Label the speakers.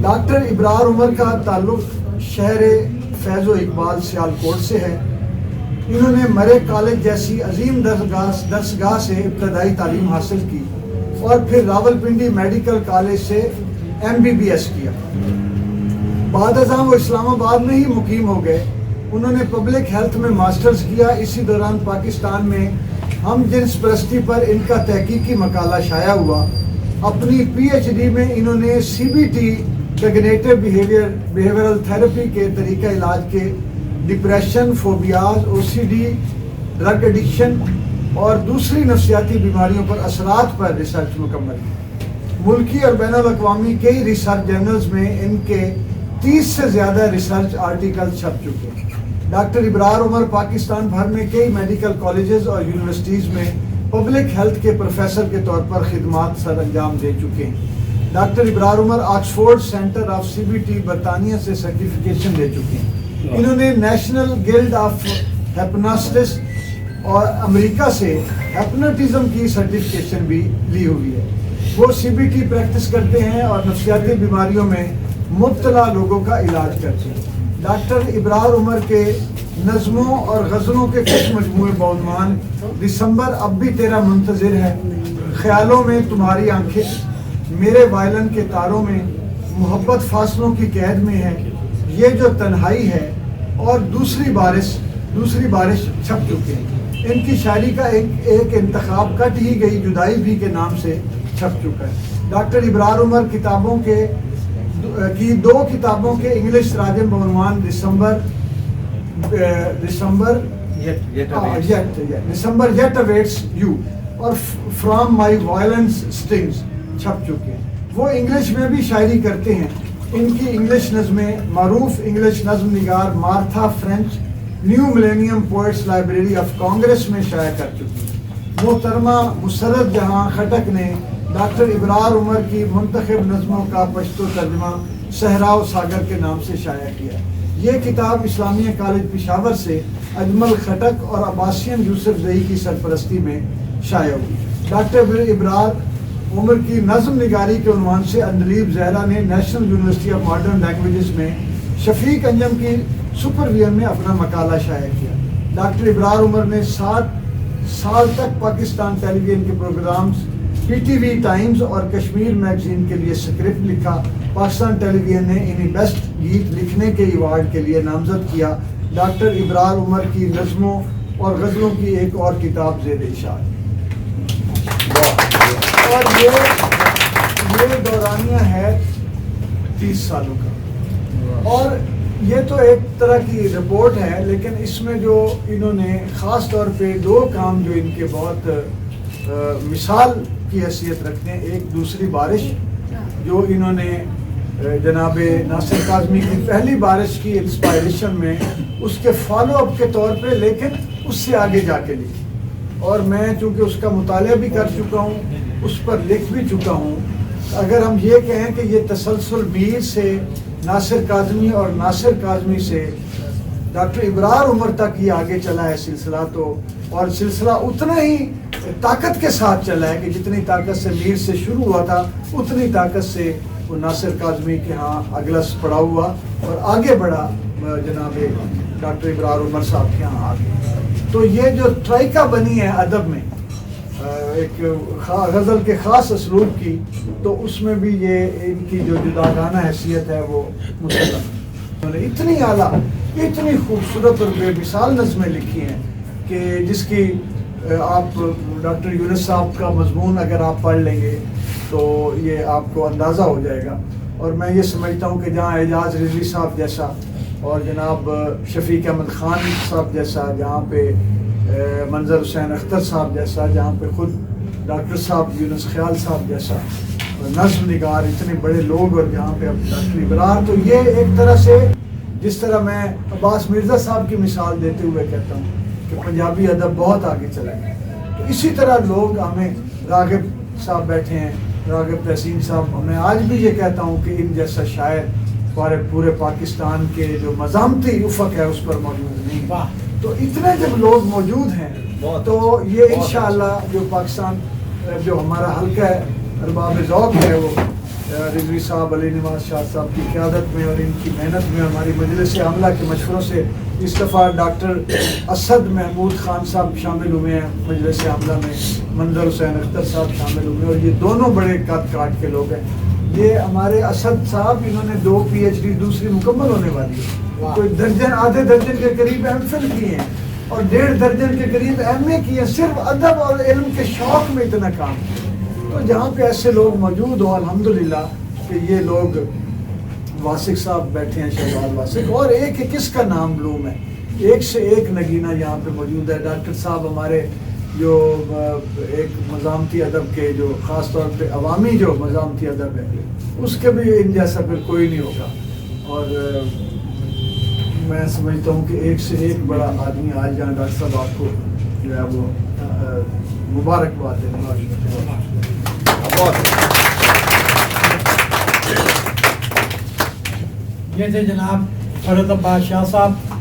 Speaker 1: Doctor ابرار عمر کا تعلق شہر فیض و اقبال سیالکوٹ سے ہے. انہوں نے مرے کالج جیسی عظیم درسگاہ سے ابتدائی تعلیم حاصل کی اور پھر راولپنڈی میڈیکل کالج سے MBBS کیا. بعد ازاں وہ اسلام آباد میں ہی مقیم ہو گئے. انہوں نے پبلک ہیلتھ میں ماسٹرز کیا. اسی دوران پاکستان میں ہم جنس پرستی پر ان کا تحقیقی مقالہ شائع ہوا. اپنی PhD میں انہوں نے CBT کیگنیٹو بیہیورل تھراپی کے طریقہ علاج کے depression, phobias, OCD، drug addiction اور دوسری نفسیاتی بیماریوں پر اثرات پر ریسرچ مکمل کی. ملکی اور بین الاقوامی کئی ریسرچ جرنلز میں ان کے 30 سے زیادہ ریسرچ آرٹیکل چھپ چکے ہیں. ڈاکٹر ابرار عمر پاکستان بھر میں کئی میڈیکل کالجز اور یونیورسٹیز میں پبلک ہیلتھ کے پروفیسر کے طور پر خدمات سر انجام دے چکے ہیں. Doctor Abrar Umar Oxford centre of CBT برطانیہ سے سرٹیفکیشن لے چکے ہیں. انہوں نے نیشنل گلڈ آف ہیپناسٹسٹ اور امریکہ سے ہیپنوٹزم کی سرٹیفکیشن بھی لی ہوئی ہے. وہ CBT پریکٹس کرتے ہیں اور نفسیاتی بیماریوں میں مبتلا لوگوں کا علاج کرتے ہیں. ڈاکٹر ابرار عمر کے نظموں اور غزلوں کے کچھ مجموعے بعنوان دسمبر اب بھی تیرا منتظر ہے، خیالوں میں تمہاری آنکھیں، میرے وائلن کے تاروں میں، محبت فاصلوں کی قید میں ہے، یہ جو تنہائی ہے اور دوسری بارش چھپ چکے ہیں. ان کی شاعری کا ایک انتخاب کٹ ہی گئی جدائی بھی کے نام سے چھپ چکا ہے. ڈاکٹر ابرار عمر کی 2 کتابوں کے انگلش تراجم بعنوان دسمبر یٹ اویٹس یو اور فرام مائی وائلنس سٹنگز چھپ چکے ہیں. وہ انگلش میں بھی شاعری کرتے ہیں. ان کی انگلش نظمیں معروف انگلش نظم نگار Martha French new millennium poets library of Congress میں شائع کر چکی ہیں. محترمہ مسرت جہاں خٹک نے ڈاکٹر ابرار عمر کی منتخب نظموں کا پشتو ترجمہ صحرا و ساگر کے نام سے شائع کیا. یہ کتاب اسلامیہ کالج پشاور سے اجمل خٹک اور عباسین یوسف زئی کی سرپرستی میں شائع ہوئی. ڈاکٹر ابرار عمر کی نظم نگاری کے عنوان سے اندلیب زہرا نے national university of modern languages میں شفیق انجم کی سپرویژن میں اپنا مقالہ شائع کیا. ڈاکٹر ابرار عمر نے 7 سال تک پاکستان ٹیلی ویژن کے پروگرامز PTV ٹائمز اور کشمیر میگزین کے لیے اسکرپٹ لکھا. پاکستان ٹیلی ویژن نے انہیں بیسٹ گیت لکھنے کے ایوارڈ کے لیے نامزد کیا. ڈاکٹر ابرار عمر کی نظموں اور غزلوں کی ایک اور کتاب زیر اشاعت اور یہ دورانیہ ہے 30 سالوں کا. اور یہ تو ایک طرح کی رپورٹ ہے، لیکن اس میں جو انہوں نے خاص طور پہ 2 کام جو ان کے بہت مثال کی حیثیت رکھتے ہیں. ایک دوسری بارش جو انہوں نے جناب ناصر کاظمی کی پہلی بارش کی انسپائریشن میں اس کے فالو اپ کے طور پہ، لیکن اس سے آگے جا کے لکھی. اور میں چونکہ اس کا مطالعہ بھی کر چکا ہوں، اس پر لکھ بھی چکا ہوں. اگر ہم یہ کہیں کہ یہ تسلسل میر سے ناصر کاظمی اور ناصر کاظمی سے ڈاکٹر ابرار عمر تک یہ آگے چلا ہے سلسلہ، تو اور سلسلہ اتنا ہی طاقت کے ساتھ چلا ہے کہ جتنی طاقت سے میر سے شروع ہوا تھا اتنی طاقت سے وہ ناصر کاظمی کے ہاں اگلس پڑا ہوا اور آگے بڑھا جناب ڈاکٹر ابرار عمر صاحب کے ہاں آگے. تو یہ جو ٹرائکا بنی ہے ادب میں ایک غزل کے خاص اسلوب کی، تو اس میں بھی یہ ان کی جو جداگانہ حیثیت ہے وہ مسلم. انہوں نے اتنی اعلیٰ، اتنی خوبصورت اور بے مثال نظمیں لکھی ہیں کہ جس کی آپ ڈاکٹر یونس صاحب کا مضمون اگر آپ پڑھ لیں گے تو یہ آپ کو اندازہ ہو جائے گا. اور میں یہ سمجھتا ہوں کہ جہاں اعجاز رضوی صاحب جیسا اور جناب شفیق احمد خان صاحب جیسا، جہاں پہ منظر حسین اختر صاحب جیسا، جہاں پہ خود ڈاکٹر صاحب یونس خیال صاحب جیسا نظم نگار اتنے بڑے لوگ، اور جہاں پہ اب ڈاکٹر ابرار، تو یہ ایک طرح سے جس طرح میں عباس مرزا صاحب کی مثال دیتے ہوئے کہتا ہوں کہ پنجابی ادب بہت آگے چلا گیا، تو اسی طرح لوگ ہمیں راغب صاحب بیٹھے ہیں، راغب تحسین صاحب، میں آج بھی یہ کہتا ہوں کہ ان جیسا شاعر پورے پاکستان کے جو مزامتی افق ہے اس پر موجود نہیں. تو اتنے جب لوگ موجود ہیں تو یہ انشاءاللہ جو پاکستان جو ہمارا حلقہ ہے ارباب ذوق ہے وہ رضوی صاحب، علی نواز شاہ صاحب کی قیادت میں اور ان کی محنت میں، ہماری مجلس عاملہ کے مشوروں سے اس دفعہ ڈاکٹر اسد محمود خان صاحب شامل ہوئے ہیں مجلس عاملہ میں، منظر حسین اختر صاحب شامل ہوئے، اور یہ دونوں بڑے قد کاٹ کے لوگ ہیں. یہ ہمارے اسد صاحب، انہوں نے 2 PhD دوسری مکمل ہونے والی ہے، کوئی درجن آدھے درجن کے قریب MPhil کیے ہیں اور 1.5 درجن کے قریب MA کیے ہیں، صرف ادب اور علم کے شوق میں اتنا کام. تو جہاں پہ ایسے لوگ موجود ہوں الحمدللہ کہ یہ لوگ، واسق صاحب بیٹھے ہیں، شہباز واسق، اور ایک کس کا نام لوم ہے، ایک سے ایک نگینہ یہاں پہ موجود ہے. ڈاکٹر صاحب ہمارے جو ایک مزاحمتی ادب کے، جو خاص طور پہ عوامی جو مزاحمتی ادب ہے، اس کے بھی ان جیسا پھر کوئی نہیں ہوگا. اور میں سمجھتا ہوں کہ ایک سے ایک بڑا آدمی آج جہاں ڈاکٹر صاحب آپ کو جو ہے وہ مبارکباد دینا.
Speaker 2: یہ تھے جناب فرید عباس شاہ صاحب.